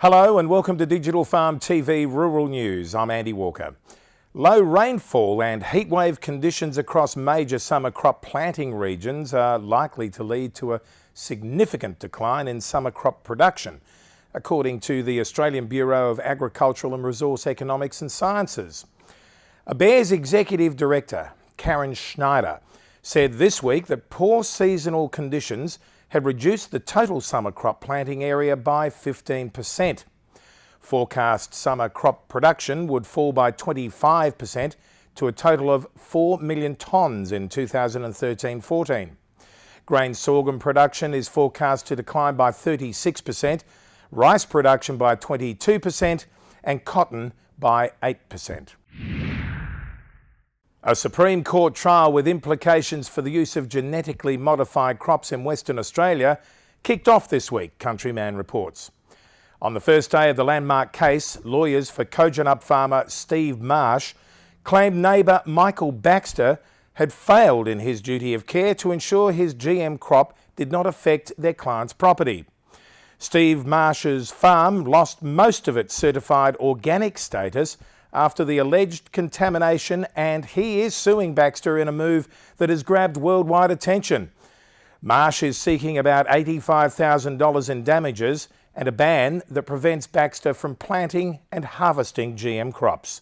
Hello and welcome to Digital Farm TV Rural News. I'm Andy Walker. Low rainfall and heatwave conditions across major summer crop planting regions are likely to lead to a significant decline in summer crop production, according to the Australian Bureau of Agricultural and Resource Economics and Sciences. ABARES Executive Director Karen Schneider said this week that poor seasonal conditions had reduced the total summer crop planting area by 15%. Forecast summer crop production would fall by 25% to a total of 4 million tonnes in 2013-14. Grain sorghum production is forecast to decline by 36%, rice production by 22% and cotton by 8%. A Supreme Court trial with implications for the use of genetically modified crops in Western Australia kicked off this week, Countryman reports. On the first day of the landmark case, lawyers for Kojonup farmer Steve Marsh claimed neighbour Michael Baxter had failed in his duty of care to ensure his GM crop did not affect their client's property. Steve Marsh's farm lost most of its certified organic status after the alleged contamination, and he is suing Baxter in a move that has grabbed worldwide attention. Marsh is seeking about $85,000 in damages and a ban that prevents Baxter from planting and harvesting GM crops.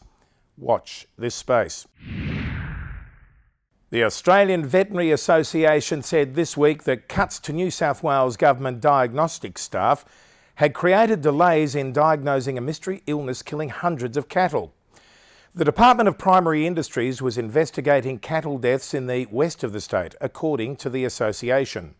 Watch this space. The Australian Veterinary Association said this week that cuts to New South Wales government diagnostic staff had created delays in diagnosing a mystery illness killing hundreds of cattle. The Department of Primary Industries was investigating cattle deaths in the west of the state, according to the association.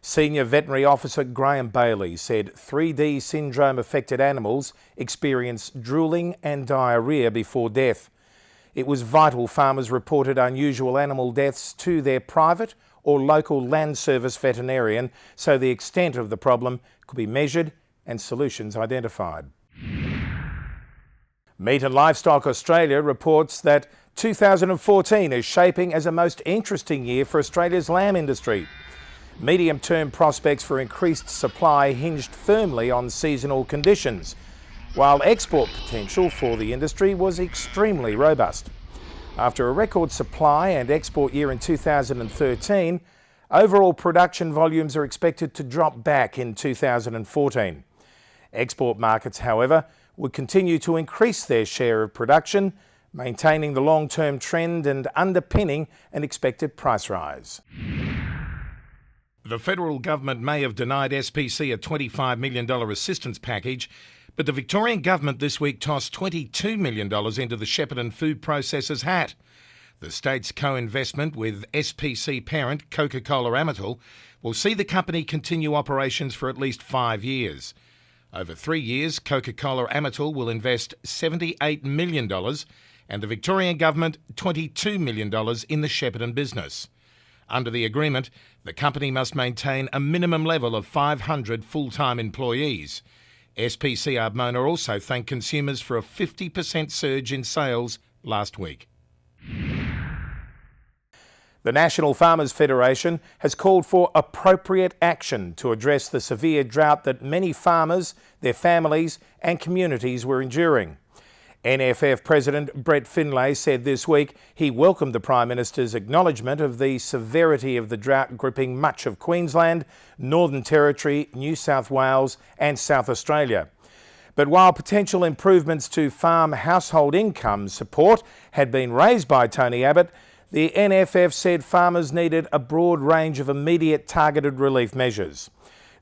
Senior Veterinary Officer Graham Bailey said 3D syndrome-affected animals experienced drooling and diarrhoea before death. It was vital farmers reported unusual animal deaths to their private or local land service veterinarian so the extent of the problem could be measured and solutions identified. Meat and Livestock Australia reports that 2014 is shaping as a most interesting year for Australia's lamb industry. Medium-term prospects for increased supply hinged firmly on seasonal conditions, while export potential for the industry was extremely robust. After a record supply and export year in 2013, overall production volumes are expected to drop back in 2014. Export markets, however, would continue to increase their share of production, maintaining the long-term trend and underpinning an expected price rise. The federal government may have denied SPC a $25 million assistance package, but the Victorian government this week tossed $22 million into the Shepparton food processors' hat. The state's co-investment with SPC parent Coca-Cola Amatil will see the company continue operations for at least 5 years. Over 3 years, Coca-Cola Amatil will invest $78 million and the Victorian government $22 million in the Shepparton business. Under the agreement, the company must maintain a minimum level of 500 full-time employees. SPC Ardmona also thanked consumers for a 50% surge in sales last week. The National Farmers Federation has called for appropriate action to address the severe drought that many farmers, their families and communities were enduring. NFF President Brett Finlay said this week he welcomed the Prime Minister's acknowledgement of the severity of the drought gripping much of Queensland, Northern Territory, New South Wales and South Australia. But while potential improvements to farm household income support had been raised by Tony Abbott, the NFF said farmers needed a broad range of immediate targeted relief measures.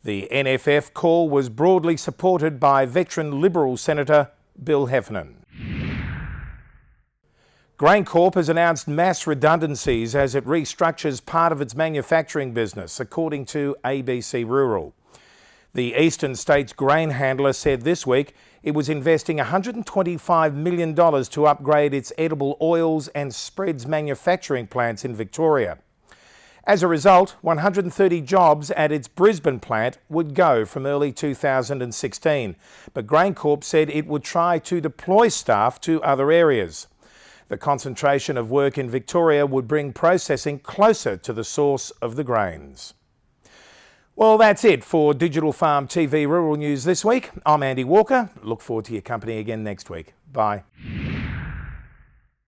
The NFF call was broadly supported by veteran Liberal Senator Bill Heffernan. GrainCorp has announced mass redundancies as it restructures part of its manufacturing business, according to ABC Rural. The Eastern States grain handler said this week it was investing $125 million to upgrade its edible oils and spreads manufacturing plants in Victoria. As a result, 130 jobs at its Brisbane plant would go from early 2016, but GrainCorp said it would try to deploy staff to other areas. The concentration of work in Victoria would bring processing closer to the source of the grains. Well, that's it for Digital Farm TV Rural News this week. I'm Andy Walker. Look forward to your company again next week. Bye.